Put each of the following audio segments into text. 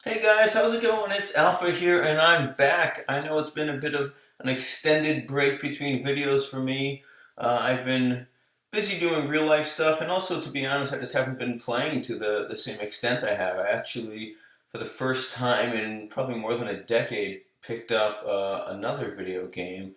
Hey guys, how's it going? It's Alpha here, and I'm back. I know it's been a bit of an extended break between videos for me. I've been busy doing real life stuff, and also, to be honest, I just haven't been playing to the same extent I have. I actually, for the first time in probably more than a decade, picked up another video game,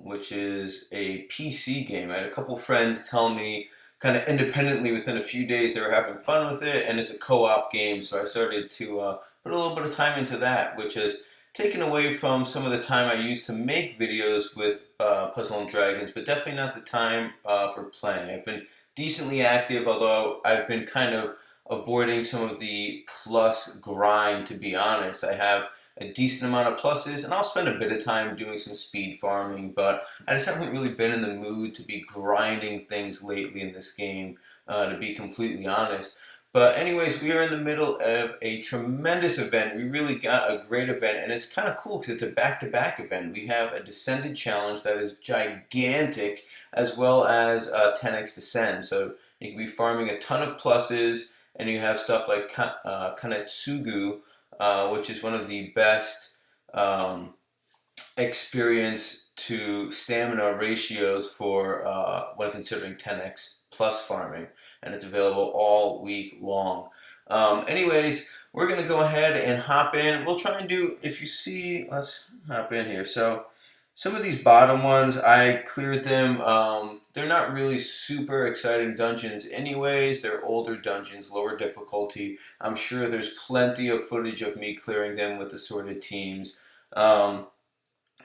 which is a PC game. I had a couple friends tell me kind of independently within a few days they were having fun with it, and it's a co-op game, so I started to put a little bit of time into that, which has taken away from some of the time I used to make videos with Puzzle and Dragons, but definitely not the time for playing. I've been decently active, although I've been kind of avoiding some of the plus grind, to be honest. I have a decent amount of pluses, and I'll spend a bit of time doing some speed farming, but I just haven't really been in the mood to be grinding things lately in this game, to be completely honest. But anyways, we are in the middle of a tremendous event. We really got a great event, and it's kind of cool because it's a back-to-back event. We have a Descended challenge that is gigantic, as well as 10x Descend. So you can be farming a ton of pluses, and you have stuff like Kanetsugu, which is one of the best experience to stamina ratios for when considering 10x plus farming, and it's available all week long. Anyways, we're gonna go ahead and hop in. We'll try and do, if you see, let's hop in here. So some of these bottom ones, I cleared them. They're not really super exciting dungeons anyways. They're older dungeons, lower difficulty. I'm sure there's plenty of footage of me clearing them with assorted teams. And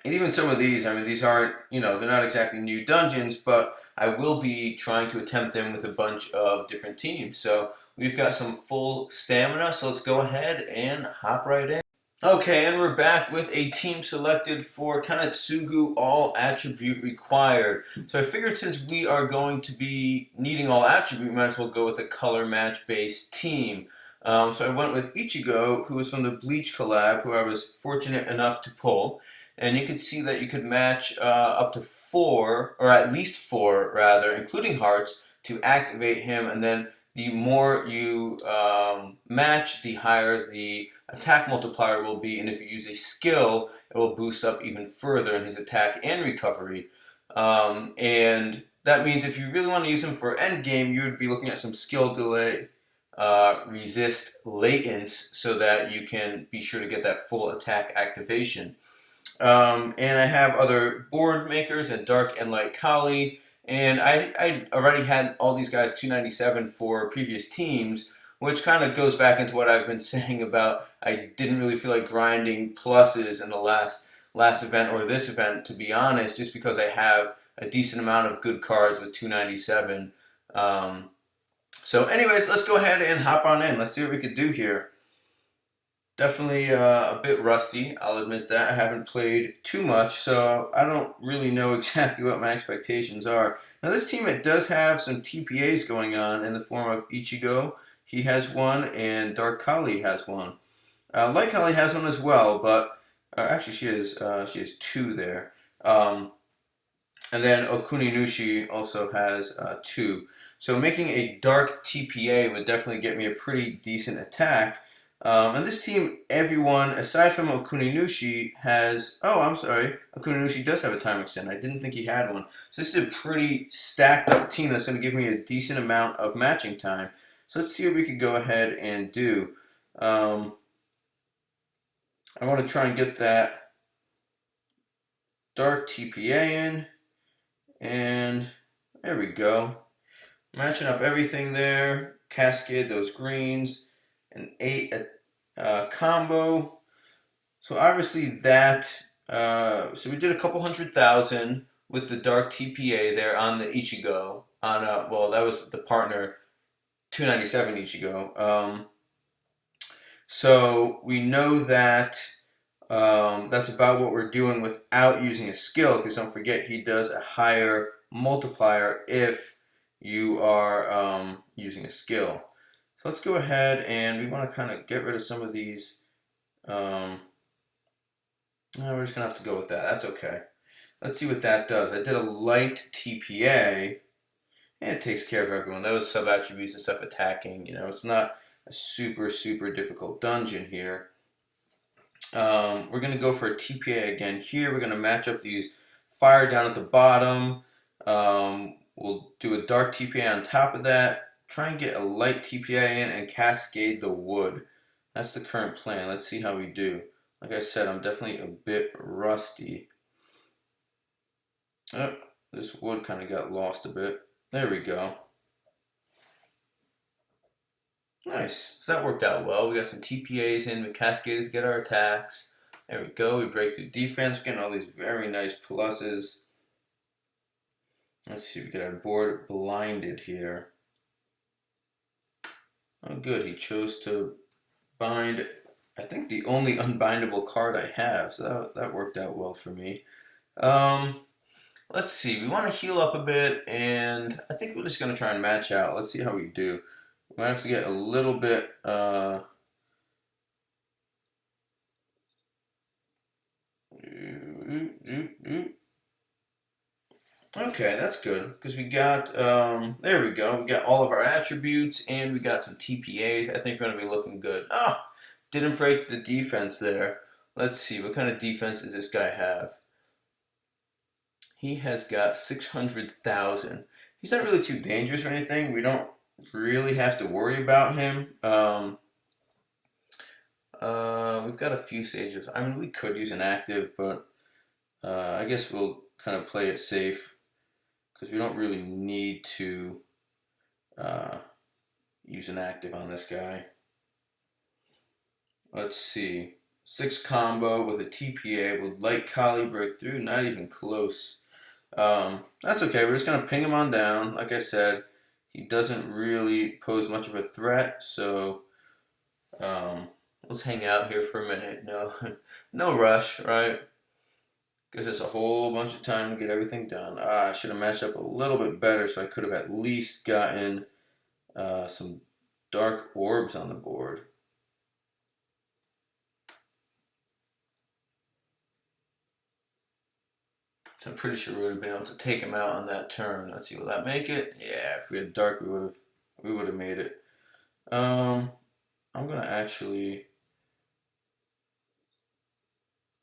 even some of these, I mean, these aren't, they're not exactly new dungeons, but I will be trying to attempt them with a bunch of different teams. So we've got some full stamina, so let's go ahead and hop right in. Okay, and we're back with a team selected for Kanetsugu, all attribute required. So I figured since we are going to be needing all attribute, we might as well go with a color match based team. So I went with Ichigo, who was from the Bleach collab, who I was fortunate enough to pull. And you could see that you could match up to 4, or at least 4 rather, including hearts, to activate him. And then the more you match, the higher the attack multiplier will be. And if you use a skill, it will boost up even further in his attack and recovery. And that means if you really want to use him for endgame, you would be looking at some skill delay, resist latence, so that you can be sure to get that full attack activation. And I have other board makers and Dark and Light Kali. And I already had all these guys 297 for previous teams, which kind of goes back into what I've been saying about I didn't really feel like grinding pluses in the last event or this event, to be honest, just because I have a decent amount of good cards with 297. So anyways, let's go ahead and hop on in. Let's see what we could do here. Definitely a bit rusty, I'll admit that. I haven't played too much, so I don't really know exactly what my expectations are. Now this team, it does have some TPAs going on in the form of Ichigo. He has one, and Dark Kali has one. Light Kali has one as well, but actually she has 2 there. And then Okuninushi also has 2. So making a Dark TPA would definitely get me a pretty decent attack. And this team, everyone, aside from Okuninushi, has... Oh, I'm sorry. Okuninushi does have a time extend. I didn't think he had one. So this is a pretty stacked up team that's going to give me a decent amount of matching time. So let's see what we could go ahead and do. I want to try and get that Dark TPA in. And there we go. Matching up everything there. Cascade those greens. An 8 combo. So obviously that, so we did a couple 100,000 with the Dark TPA there on the Ichigo. Well, that was the partner 297 Ichigo. So we know that that's about what we're doing without using a skill, because don't forget he does a higher multiplier if you are using a skill. So let's go ahead, and we want to kind of get rid of some of these. No, we're just going to have to go with that. That's okay. Let's see what that does. I did a light TPA, and it takes care of everyone. Those sub-attributes and stuff attacking, it's not a super difficult dungeon here. We're going to go for a TPA again here. We're going to match up these fire down at the bottom. We'll do a dark TPA on top of that. Try and get a light TPA in and cascade the wood. That's the current plan. Let's see how we do. Like I said, I'm definitely a bit rusty. Oh, this wood kind of got lost a bit. There we go. Nice. So that worked out well. We got some TPAs in. We cascaded to get our attacks. There we go. We break through defense. We're getting all these very nice pluses. Let's see. We get our board blinded here. Oh, good. He chose to bind, I think, the only unbindable card I have. So that worked out well for me. Let's see. We want to heal up a bit, and I think we're just going to try and match out. Let's see how we do. We might have to get a little bit. Okay, that's good because we got there we go. We got all of our attributes and we got some TPAs. I think we're gonna be looking good. Ah, didn't break the defense there. Let's see, what kind of defense does this guy have? He has got 600,000. He's not really too dangerous or anything. We don't really have to worry about him. We've got a few sages. I mean, we could use an active, but I guess we'll kind of play it safe because we don't really need to use an active on this guy. Let's see. 6 combo with a TPA. Would light Kali break through? Not even close. That's okay. We're just going to ping him on down. Like I said, he doesn't really pose much of a threat, so let's hang out here for a minute. No rush, right? Gives us a whole bunch of time to get everything done. I should have matched up a little bit better so I could have at least gotten some dark orbs on the board. So I'm pretty sure we would have been able to take him out on that turn. Let's see, will that make it? Yeah, if we had dark, we would have made it. I'm gonna actually,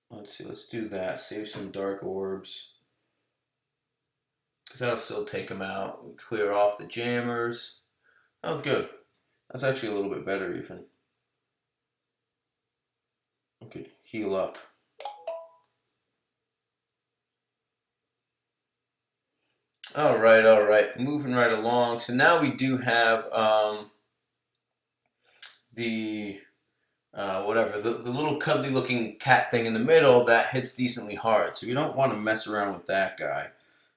let's see, let's do that. Save some dark orbs because that'll still take him out. We clear off the jammers. Oh, good. That's actually a little bit better even. We could heal up. All right. Moving right along. So now we do have the the little cuddly looking cat thing in the middle that hits decently hard. So you don't want to mess around with that guy.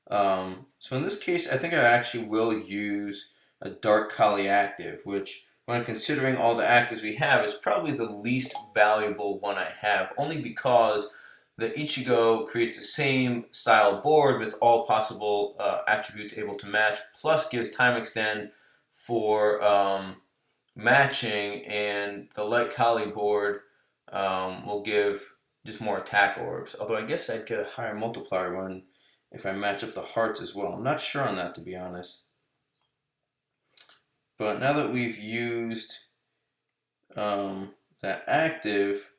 So in this case, I think I actually will use a Dark Kali active, which when considering all the actives we have is probably the least valuable one I have, only because the Ichigo creates the same style board with all possible attributes able to match, plus gives time extend for matching, and the Light Kali board will give just more attack orbs. Although I guess I'd get a higher multiplier one if I match up the hearts as well. I'm not sure on that, to be honest. But now that we've used that active,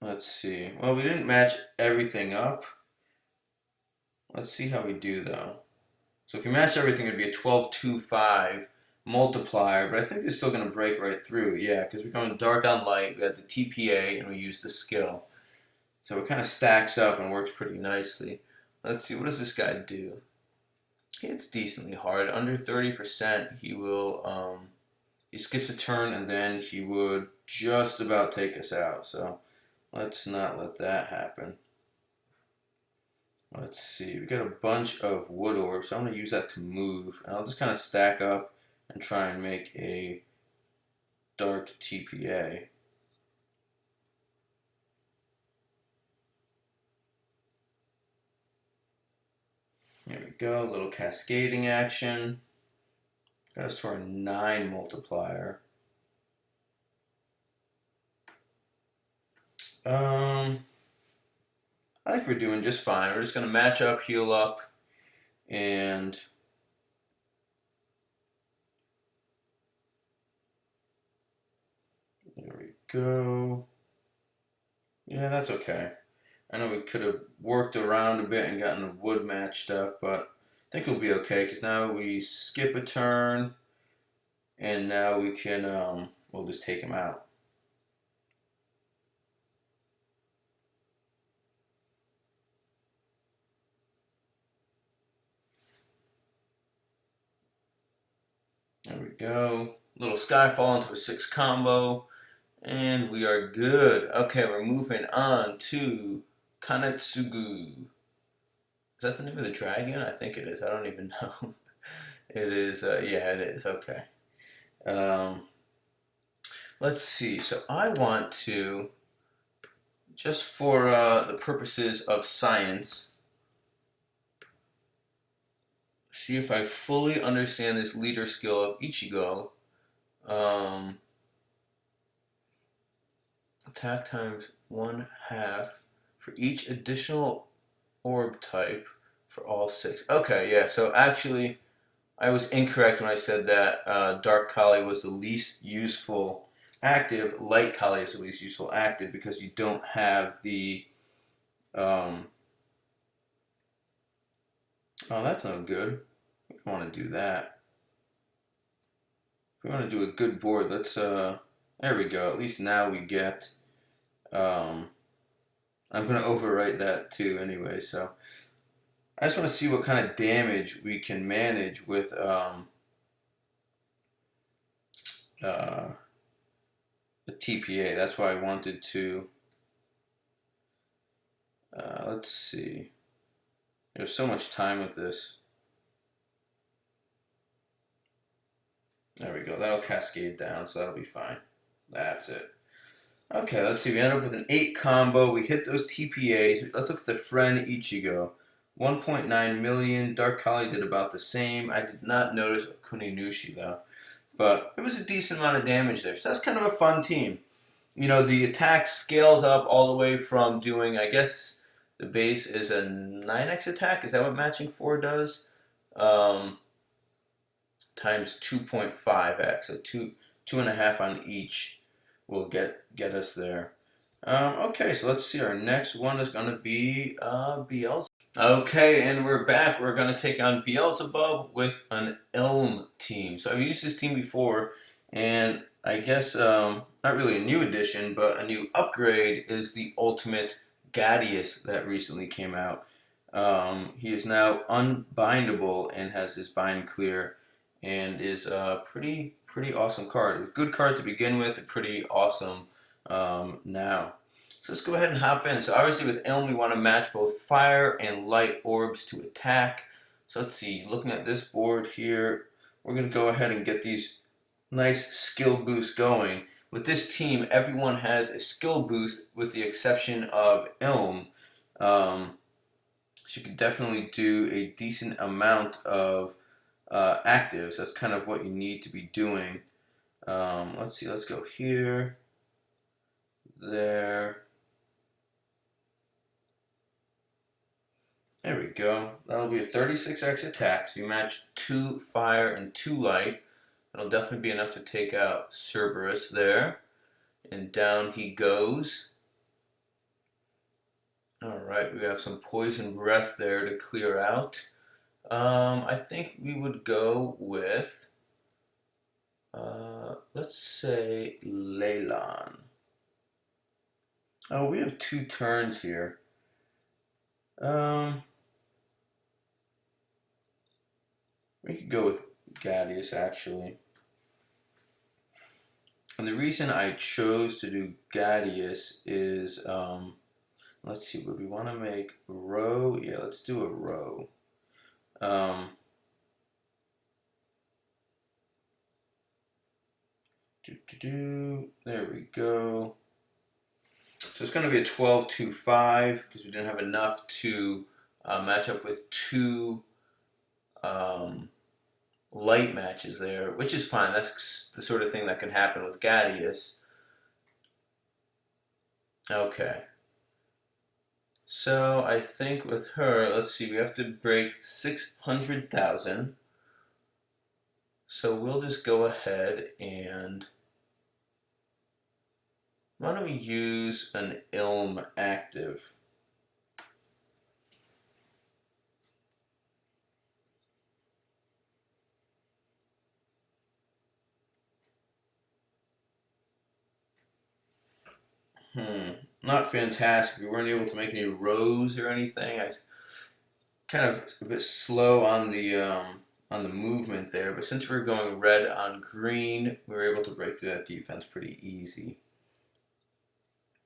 let's see. Well, we didn't match everything up. Let's see how we do, though. So if you match everything, it would be a 12-2-5 multiplier, but I think it's still going to break right through. Yeah, because we're going dark on light, we got the TPA, and we use the skill. So it kind of stacks up and works pretty nicely. Let's see, what does this guy do? He hits decently hard. Under 30%, he will, he skips a turn, and then he would just about take us out. So let's not let that happen. Let's see, we got a bunch of wood orbs, so I'm going to use that to move. And I'll just kind of stack up and try and make a dark TPA. There we go, a little cascading action. Got us to our 9 multiplier. I think we're doing just fine. We're just going to match up, heal up, and go. Yeah, that's okay. I know we could have worked around a bit and gotten the wood matched up, but I think we'll be okay because now we skip a turn and now we can, we'll just take him out. There we go. Little Skyfall into a 6 combo. And we are good. Okay, we're moving on to Kanetsugu. Is that the name of the dragon? I think it is. I don't even know. It is. Yeah, it is. Okay. Um, let's see. So I want to, just for the purposes of science, see if I fully understand this leader skill of Ichigo. Um, attack times 1/2 for each additional orb type for all 6. Okay, yeah, so actually I was incorrect when I said that Dark Kali was the least useful active. Light Kali is the least useful active because you don't have the... oh, that's not good. We don't want to do that. If we want to do a good board, let's... there we go. At least now we get... I'm going to overwrite that too anyway, so... I just want to see what kind of damage we can manage with the TPA. That's why I wanted to. Let's see. There's so much time with this. There we go. That'll cascade down, so that'll be fine. That's it. Okay, let's see. We end up with an 8 combo. We hit those TPAs. Let's look at the friend Ichigo. 1.9 million. Dark Kali did about the same. I did not notice Kuninushi though. But it was a decent amount of damage there. So that's kind of a fun team. You know, the attack scales up all the way from doing, I guess, the base is a 9x attack. Is that what matching 4 does? Times 2.5x. So 2.5 on each will get us there. Okay, so let's see. Our next one is going to be Beelzebub. Okay, and we're back. We're going to take on Beelzebub with an Elm team. So I've used this team before, and I guess not really a new addition, but a new upgrade is the Ultimate Gadius that recently came out. He is now unbindable and has his bind clear, and is a pretty awesome card. It's a good card to begin with, and pretty awesome now. So let's go ahead and hop in. So obviously with Elm, we want to match both fire and light orbs to attack. So let's see, looking at this board here, we're going to go ahead and get these nice skill boosts going. With this team, everyone has a skill boost with the exception of Elm. So you can definitely do a decent amount of actives. That's kind of what you need to be doing. Let's see, let's go here, there. There we go. That'll be a 36x attack. So you match 2 fire and 2 light. That'll definitely be enough to take out Cerberus there. And down he goes. Alright, we have some poison breath there to clear out. I think we would go with, let's say, Leyland. Oh, we have 2 turns here. We could go with Gadius, actually. And the reason I chose to do Gadius is, let's see, would we want to make row? Yeah, let's do a row. There we go. So it's going to be a 12-2-5 because we didn't have enough to match up with 2 light matches there, which is fine. That's the sort of thing that can happen with Gadius. Okay. So I think with her, let's see, we have to break 600,000. So we'll just go ahead and Why don't we use an Ilm active? Not fantastic. We weren't able to make any rows or anything. I kind of a bit slow on the movement there, but since we were going red on green, we were able to break through that defense pretty easy.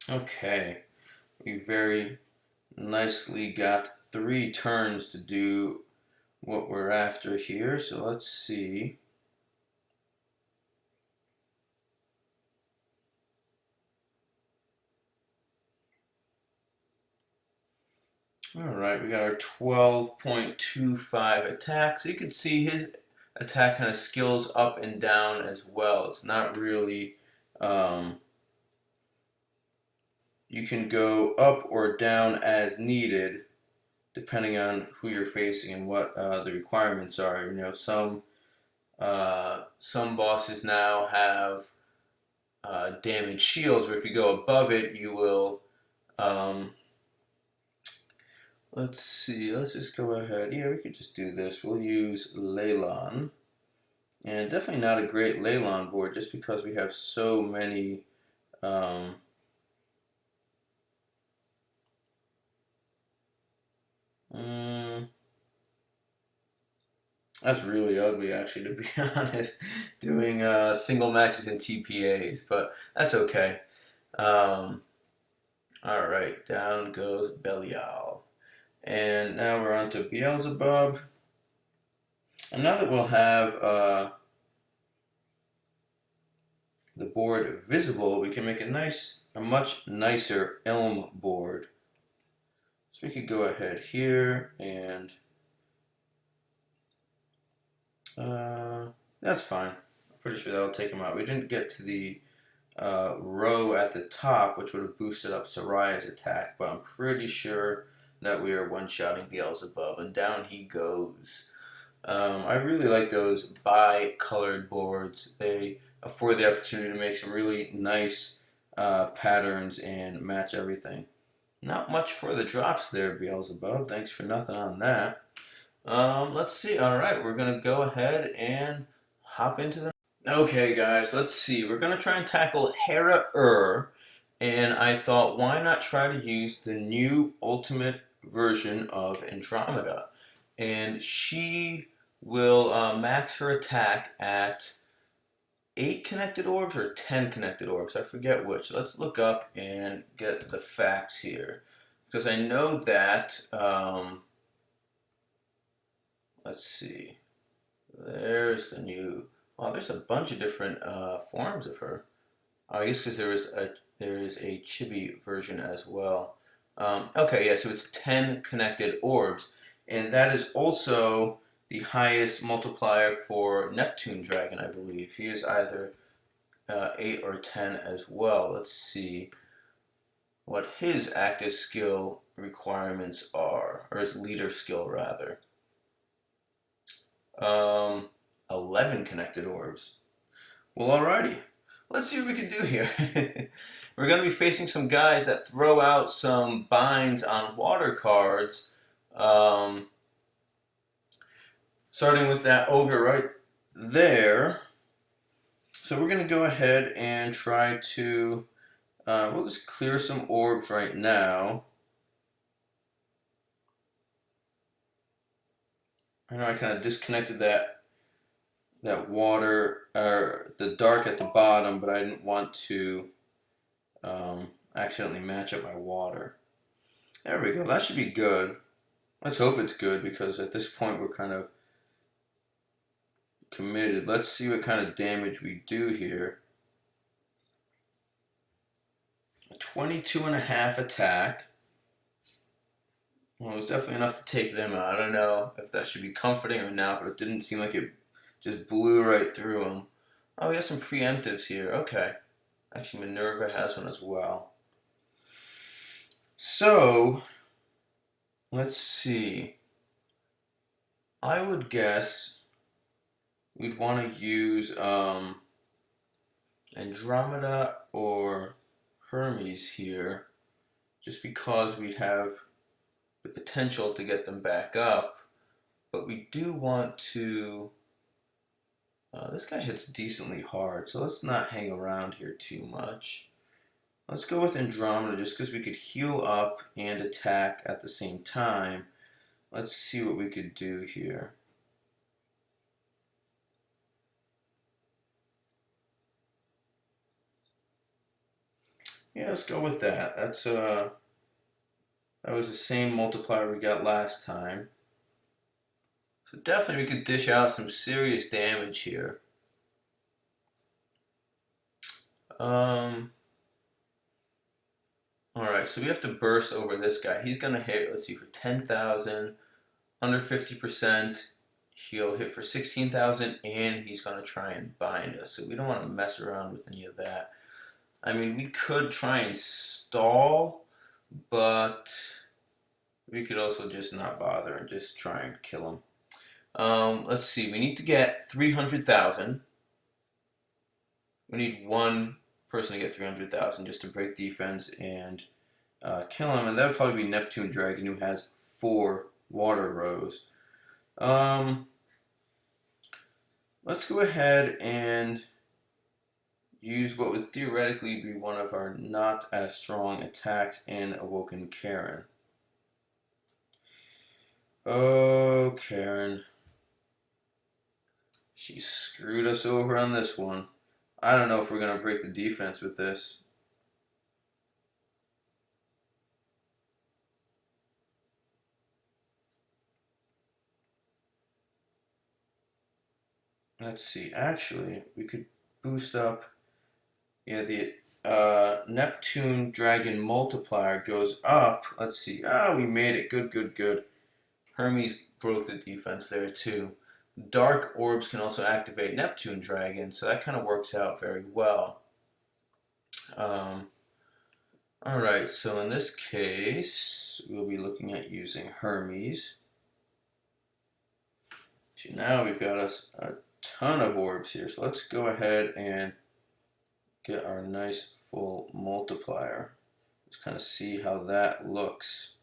Okay, we very nicely got 3 turns to do what we're after here. So let's see. All right, we got our 12.25 attack. So you can see his attack kind of skills up and down as well. It's not really, you can go up or down as needed depending on who you're facing and what the requirements are. You know, some bosses now have damaged shields, where if you go above it, you will. Let's see. Let's just go ahead. Yeah, we could just do this. We'll use Leyland. And definitely not a great Leyland board just because we have so many that's really ugly, actually, to be honest, doing single matches and TPAs, but that's okay. Um, all right, down goes Belial. And now we're on to Beelzebub. And now that we'll have the board visible, we can make a much nicer Elm board. So we could go ahead here and that's fine. I'm pretty sure that'll take him out. We didn't get to the row at the top, which would have boosted up Soraya's attack, but I'm pretty sure that we are one-shotting Beelzebub, and down he goes. I really like those bi-colored boards. They afford the opportunity to make some really nice patterns and match everything. Not much for the drops there, Beelzebub. Thanks for nothing on that. Let's see. All right, we're gonna go ahead and hop into the. Okay, guys, let's see. We're gonna try and tackle Hera and I thought, why not try to use the new ultimate version of Andromeda? And she will max her attack at 8 connected orbs or 10 connected orbs. I forget which. Let's look up and get the facts here, because I know that. Let's see. There's the new. Wow, there's a bunch of different forms of her. I guess because there is a chibi version as well. Okay, yeah, so it's 10 connected orbs, and that is also the highest multiplier for Neptune Dragon, I believe. He is either 8 or 10 as well. Let's see what his active skill requirements are, or his leader skill rather. 11 connected orbs. Well, alrighty. Let's see what we can do here. We're going to be facing some guys that throw out some binds on water cards. Starting with that ogre right there. So we're going to go ahead and try to, we'll just clear some orbs right now. I know I kind of disconnected that water, or the dark at the bottom, but I didn't want to accidentally match up my water. There we go. That should be good. Let's hope it's good, because at this point we're kind of committed. Let's see what kind of damage we do here. 22.5 attack. Well, it was definitely enough to take them out. I don't know if that should be comforting or not, but it didn't seem like it just blew right through them. Oh, we got some preemptives here. Okay. Actually, Minerva has one as well. So, let's see. I would guess we'd want to use Andromeda or Hermes here, just because we'd have the potential to get them back up. But we do want to... this guy hits decently hard, so let's not hang around here too much. Let's go with Andromeda just because we could heal up and attack at the same time. Let's see what we could do here. Yeah, let's go with that. That was the same multiplier we got last time. So definitely we could dish out some serious damage here. Alright, so we have to burst over this guy. He's going to hit, let's see, for 10,000, under 50%. He'll hit for 16,000, and he's going to try and bind us. So we don't want to mess around with any of that. I mean, we could try and stall, but we could also just not bother and just try and kill him. Let's see, we need to get 300,000. We need one person to get 300,000 just to break defense and kill him, and that would probably be Neptune Dragon, who has 4 water rows. Let's go ahead and use what would theoretically be one of our not as strong attacks in Awoken Karen. Oh, Karen. She screwed us over on this one. I don't know if we're going to break the defense with this. Let's see. Actually, we could boost up. Yeah, the Neptune Dragon multiplier goes up. Let's see. Ah, we made it. Good, good, good. Hermes broke the defense there too. Dark orbs can also activate Neptune Dragon, so that kind of works out very well. Alright, so in this case, we'll be looking at using Hermes. So now we've got us a ton of orbs here, so let's go ahead and get our nice full multiplier. Let's kind of see how that looks.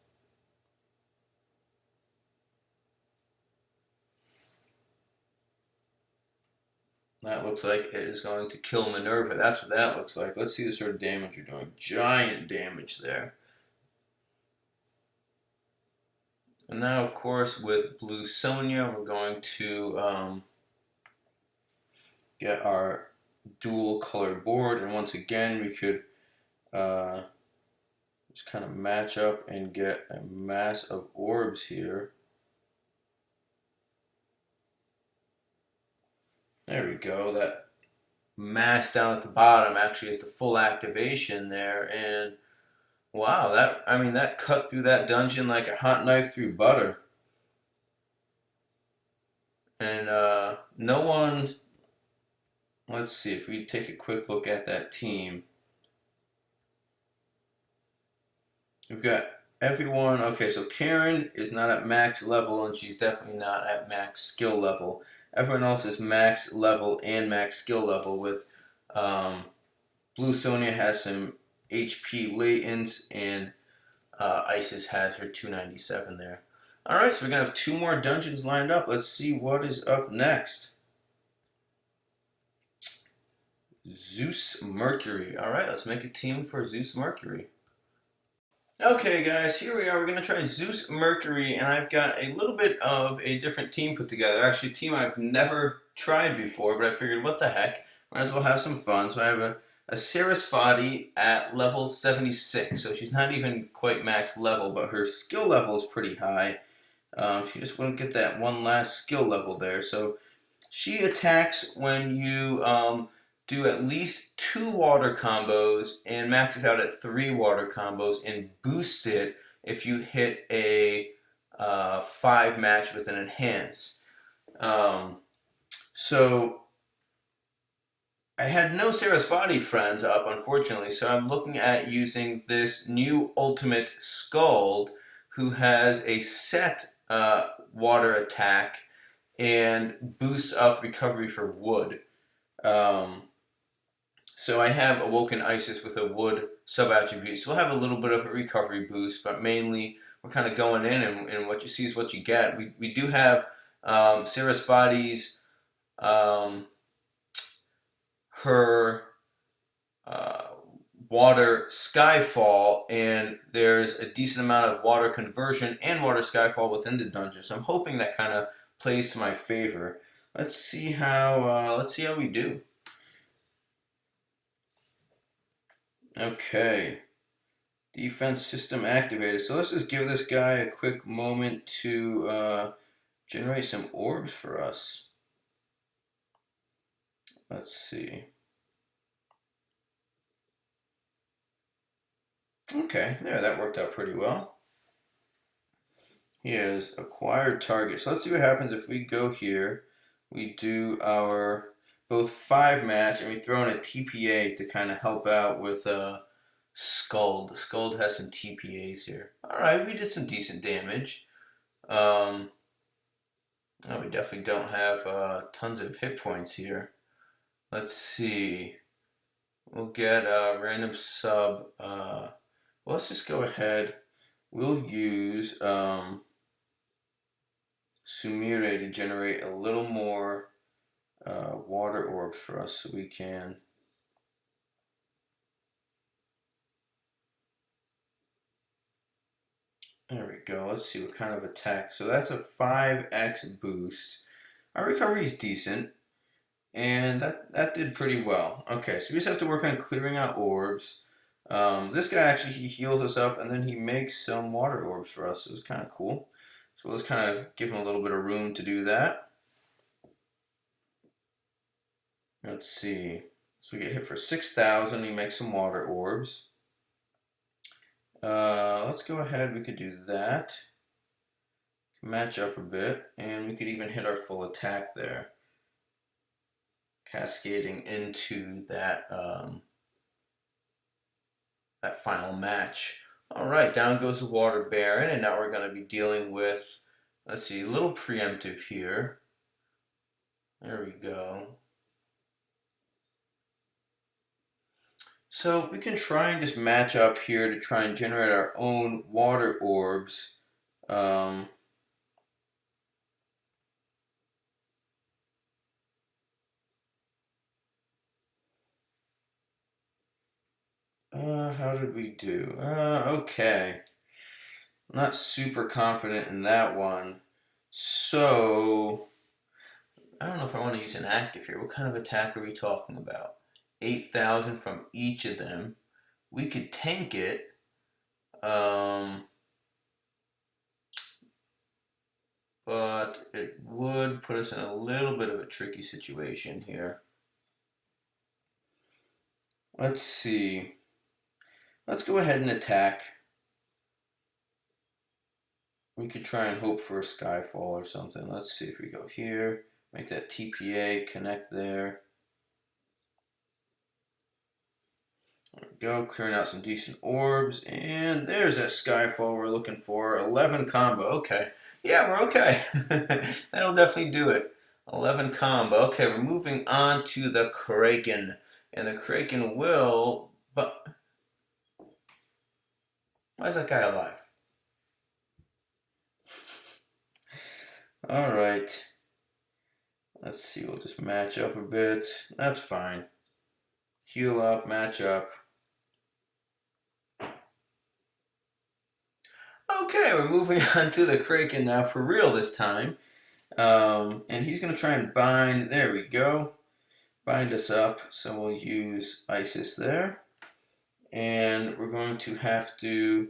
That looks like it is going to kill Minerva. That's what that looks like. Let's see the sort of damage you're doing. Giant damage there. And now, of course, with Blue Sonia, we're going to get our dual color board. And once again, we could just kind of match up and get a mass of orbs here. There we go. That mass down at the bottom actually is the full activation there, and wow, that cut through that dungeon like a hot knife through butter. And no one. Let's see if we take a quick look at that team. We've got everyone. Okay, so Karen is not at max level, and she's definitely not at max skill level. Everyone else is max level and max skill level. With Blue Sonia has some HP latents, and Isis has her 297 there. Alright, so we're going to have 2 more dungeons lined up. Let's see what is up next. Zeus Mercury. Alright, let's make a team for Zeus Mercury. Okay guys, here we are. We're going to try Zeus Mercury, and I've got a little bit of a different team put together. Actually, a team I've never tried before, but I figured, what the heck, might as well have some fun. So I have a Sarasvati at level 76, so she's not even quite max level, but her skill level is pretty high. She just wouldn't get that one last skill level there. So she attacks when you do at least 2 water combos and maxes out at 3 water combos, and boosts it if you hit a 5 match with an enhance. So I had no Sarasvati friends up, unfortunately, so I'm looking at using this new Ultimate Skald, who has a set water attack and boosts up recovery for wood. So I have Awoken Isis with a wood sub-attribute. So we'll have a little bit of a recovery boost, but mainly we're kind of going in, and what you see is what you get. We do have Sarasvati's, um, her uh, water Skyfall, and there's a decent amount of water conversion and water Skyfall within the dungeon. So I'm hoping that kind of plays to my favor. Let's see how we do. Okay, defense system activated. So let's just give this guy a quick moment to generate some orbs for us. Let's see. Okay, there, that worked out pretty well. He has acquired target. So let's see what happens if we go here. We do our both 5 match and we throw in a TPA to kind of help out with Skuld. Skuld has some TPAs here. Alright, we did some decent damage. Oh, we definitely don't have tons of hit points here. Let's see. We'll get a random sub. Well, let's just go ahead. We'll use Sumire to generate a little more water orbs for us so we can. There we go. Let's see what kind of attack. So that's a 5x boost. Our recovery is decent, and that did pretty well. Okay, so we just have to work on clearing out orbs. This guy actually, he heals us up, and then he makes some water orbs for us. It was kind of cool. So let's kind of give him a little bit of room to do that. Let's see. So we get hit for 6,000. He makes some water orbs. Let's go ahead. We could do that. Match up a bit, and we could even hit our full attack there, cascading into that that final match. All right, down goes the Water Baron, and now we're going to be dealing with, let's see, a little preemptive here. There we go. So we can try and just match up here to try and generate our own water orbs. How did we do? Okay. Not super confident in that one. So, I don't know if I want to use an active here. What kind of attack are we talking about? 8,000 from each of them. We could tank it. But it would put us in a little bit of a tricky situation here. Let's see. Let's go ahead and attack. We could try and hope for a Skyfall or something. Let's see if we go here, make that TPA, connect there. There we go, clearing out some decent orbs, and there's that Skyfall we're looking for. 11 combo, okay. Yeah, we're okay. That'll definitely do it. 11 combo. Okay, we're moving on to the Kraken. And the Kraken will, but why is that guy alive? Alright. Let's see, we'll just match up a bit. That's fine. Heal up, match up. Okay, we're moving on to the Kraken now for real this time. And he's going to try and bind. There we go. Bind us up. So we'll use Isis there. And we're going to have to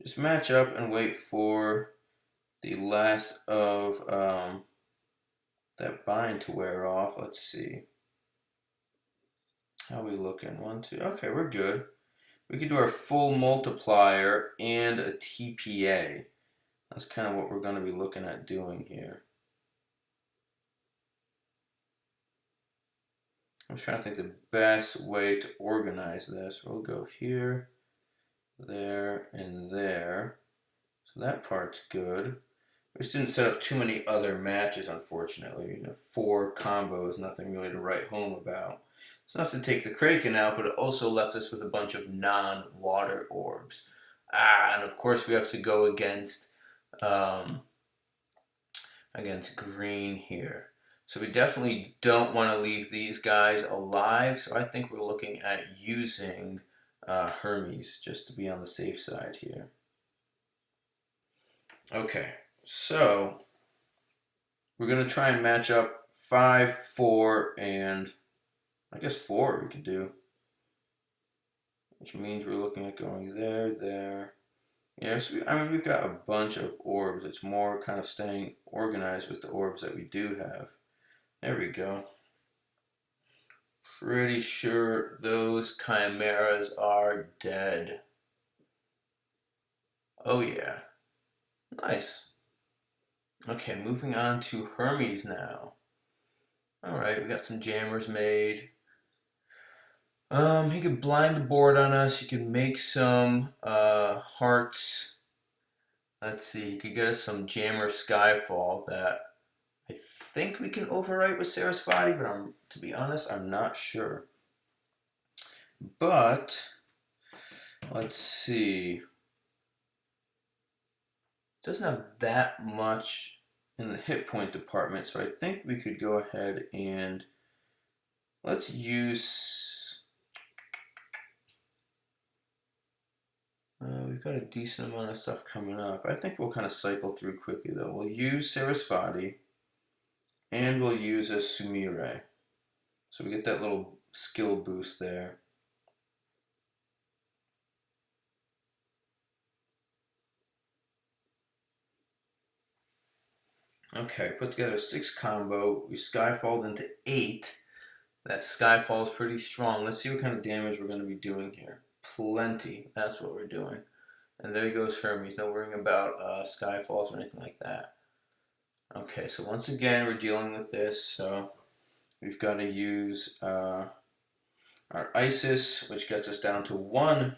just match up and wait for the last of that bind to wear off. Let's see. How are we looking? 1, 2. Okay, we're good. We could do our full multiplier and a TPA. That's kind of what we're going to be looking at doing here. I'm trying to think the best way to organize this. We'll go here, there, and there. So that part's good. We just didn't set up too many other matches, unfortunately. 4 combo is nothing really to write home about. It's enough to take the Kraken out, but it also left us with a bunch of non-water orbs. And of course we have to go um, against green here. So we definitely don't want to leave these guys alive. So I think we're looking at using Hermes just to be on the safe side here. Okay, so we're going to try and match up 5, 4, and I guess 4 we could do. Which means we're looking at going there, there. Yeah, so I mean, we've got a bunch of orbs. It's more kind of staying organized with the orbs that we do have. There we go. Pretty sure those chimeras are dead. Oh yeah. Nice. Okay, moving on to Hermes now. Alright, we got some jammers made. He could blind the board on us. He could make some hearts. Let's see, he could get us some jammer Skyfall that I think we can overwrite with Sarasvati, but to be honest, I'm not sure. But let's see. Doesn't have that much in the hit point department, so I think we could go ahead and let's use. We've got a decent amount of stuff coming up. I think we'll kind of cycle through quickly though. We'll use Sarasvati and we'll use a Sumire. So we get that little skill boost there. Okay, put together a 6 combo. We Skyfalled into 8. That Skyfall is pretty strong. Let's see what kind of damage we're going to be doing here. Plenty. That's what we're doing. And there goes Hermes. No worrying about Skyfalls or anything like that. Okay, so once again, we're dealing with this. So we've got to use our Isis, which gets us down to 1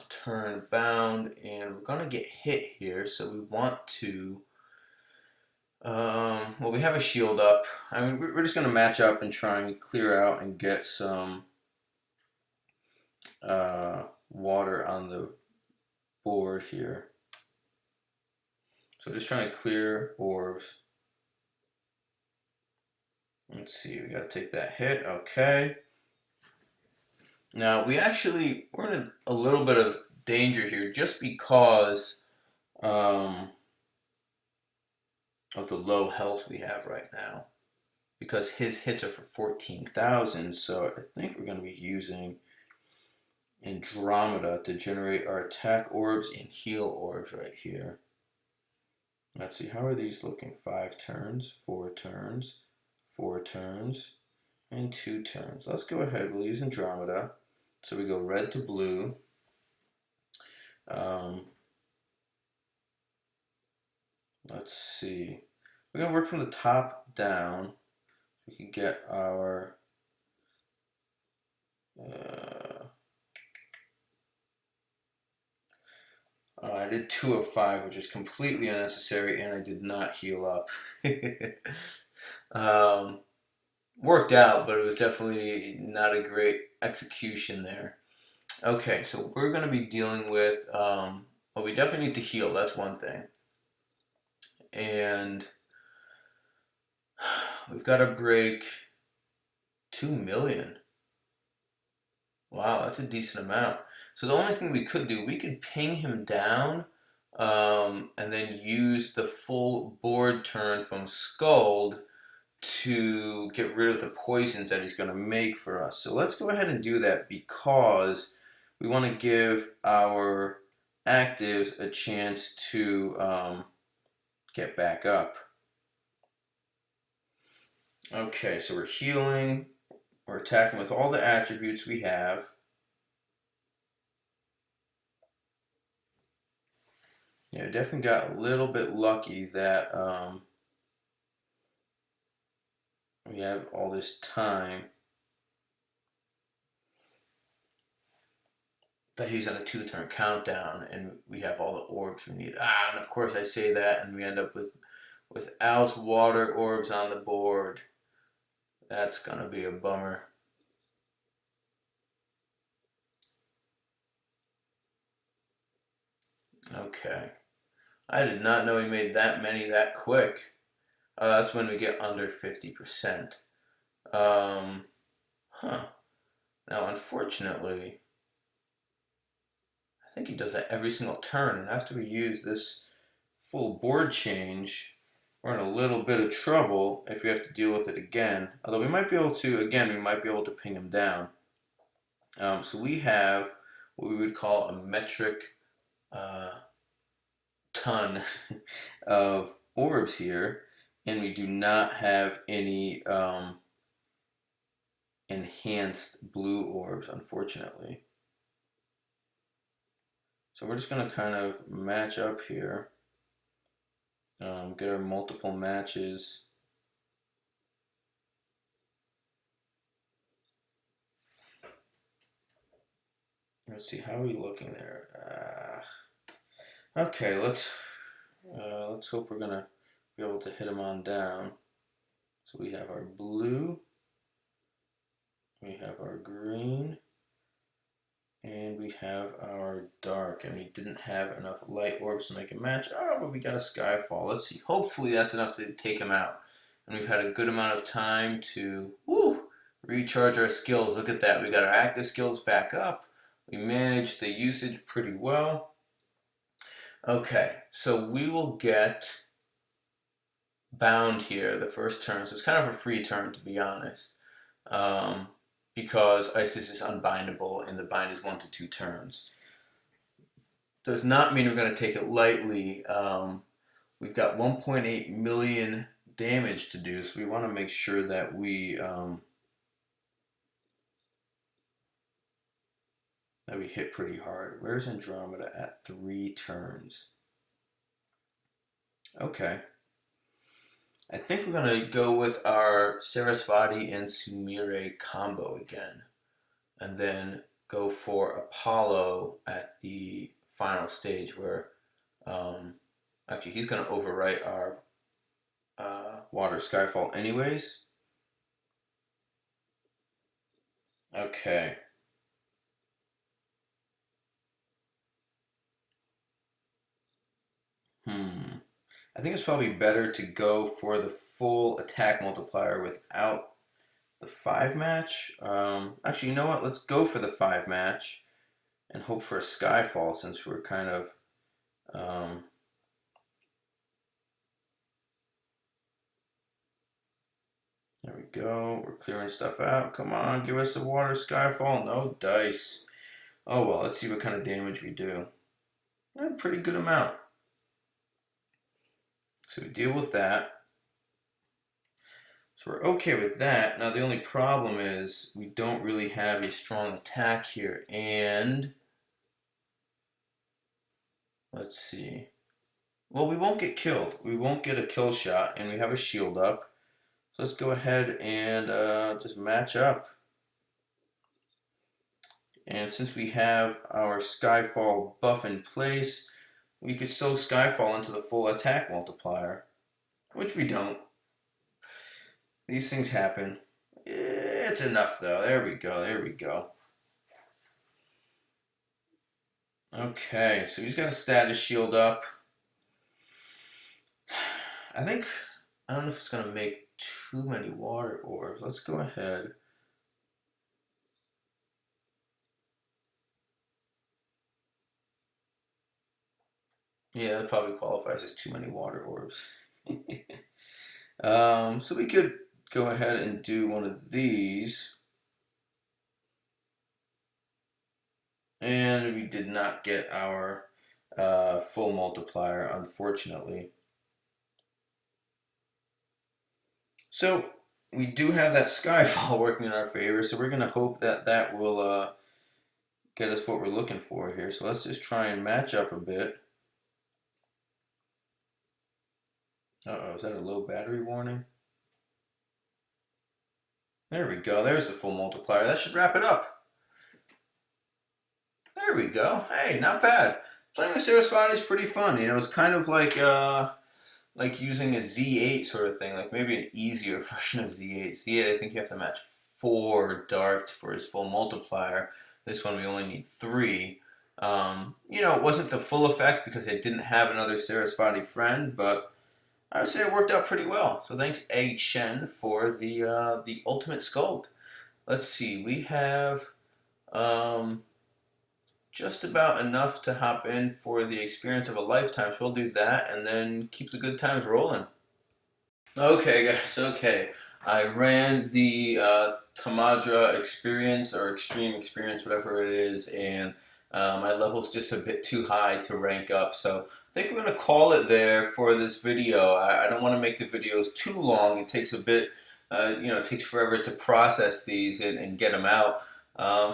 turn bound. And we're going to get hit here. So we want to... well, we have a shield up. I mean, we're just going to match up and try and clear out and get some water on the board here. So just trying to clear orbs. Let's see, we got to take that hit. Okay. Now, we're in a little bit of danger here just because of the low health we have right now. Because his hits are for 14,000, so I think we're going to be using Andromeda to generate our attack orbs and heal orbs right here. Let's see, how are these looking? 5 turns, 4 turns, 4 turns, and 2 turns. Let's go ahead, we'll use Andromeda. So we go red to blue. Let's see. We're going to work from the top down. We can get our I did 2 of 5, which is completely unnecessary, and I did not heal up. Worked out, but it was definitely not a great execution there. Okay, so we're going to be dealing with, well, we definitely need to heal, that's one thing. And we've got to break 2 million. Wow, that's a decent amount. So the only thing we could do, we could ping him down and then use the full board turn from Skuld to get rid of the poisons that he's going to make for us. So let's go ahead and do that because we want to give our actives a chance to get back up. Okay, so we're healing. We're attacking with all the attributes we have. Yeah, definitely got a little bit lucky that we have all this time. That he's on a 2-turn countdown and we have all the orbs we need. And of course I say that and we end up without water orbs on the board. That's gonna be a bummer. Okay. I did not know he made that many that quick. That's when we get under 50%. Um, huh. Now, unfortunately, I think he does that every single turn, and after we use this full board change, we're in a little bit of trouble if we have to deal with it again. Although we might be able to, again, we might be able to ping him down. So we have what we would call a metric uh, ton of orbs here, and we do not have any enhanced blue orbs, unfortunately. So we're just going to kind of match up here, get our multiple matches. Let's see, how are we looking there? Okay, let's hope we're gonna be able to hit him on down. So we have our blue, we have our green, and we have our dark. And we didn't have enough light orbs to make a match. Oh, but we got a Skyfall. Let's see. Hopefully that's enough to take him out. And we've had a good amount of time to recharge our skills. Look at that. We got our active skills back up. We managed the usage pretty well. Okay, so we will get bound here the first turn. So it's kind of a free turn, to be honest, um, because Isis is unbindable and the bind is 1 to 2 turns. Does not mean we're going to take it lightly. We've got 1.8 million damage to do, so we want to make sure that we hit pretty hard. Where's Andromeda at 3 turns? Okay. I think we're going to go with our Sarasvati and Sumire combo again, and then go for Apollo at the final stage where, actually, he's going to overwrite our Water Skyfall anyways. Okay. I think it's probably better to go for the full attack multiplier without the 5 match. Actually, you know what? Let's go for the 5 match and hope for a Skyfall since we're kind of there we go. We're clearing stuff out. Come on, give us a water Skyfall. No dice. Oh well, let's see what kind of damage we do. A pretty good amount. So we deal with that. So we're okay with that. Now the only problem is we don't really have a strong attack here. And let's see. Well, we won't get killed. We won't get a kill shot, and we have a shield up. So let's go ahead and just match up. And since we have our Skyfall buff in place, we could still Skyfall into the full attack multiplier, which we don't. These things happen. It's enough though. There we go. There we go. Okay, so he's got a status shield up. I don't know if it's going to make too many water orbs. Let's go ahead. Yeah, that probably qualifies as too many water orbs. So we could go ahead and do one of these. And we did not get our full multiplier, unfortunately. So we do have that Skyfall working in our favor, so we're going to hope that that will get us what we're looking for here. So let's just try and match up a bit. Uh-oh, is that a low battery warning? There we go. There's the full multiplier. That should wrap it up. There we go. Hey, not bad. Playing with Sarasvati is pretty fun. You know, it's kind of like using a Z8 sort of thing, like maybe an easier version of Z8. Z8, I think you have to match 4 darts for his full multiplier. This one we only need 3. It wasn't the full effect because I didn't have another Sarasvati friend, but I would say it worked out pretty well. So thanks, A Chen, for the ultimate scold. Let's see, we have um, just about enough to hop in for the experience of a lifetime. So we'll do that and then keep the good times rolling. Okay, guys, okay. I ran the Tamadra experience or extreme experience, whatever it is, and my level's just a bit too high to rank up. So I think we're going to call it there for this video. I don't want to make the videos too long. It takes a bit, it takes forever to process these and get them out.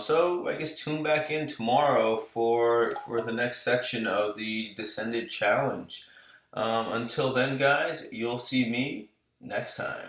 So I guess tune back in tomorrow for the next section of the Descended Challenge. Until then, guys, you'll see me next time.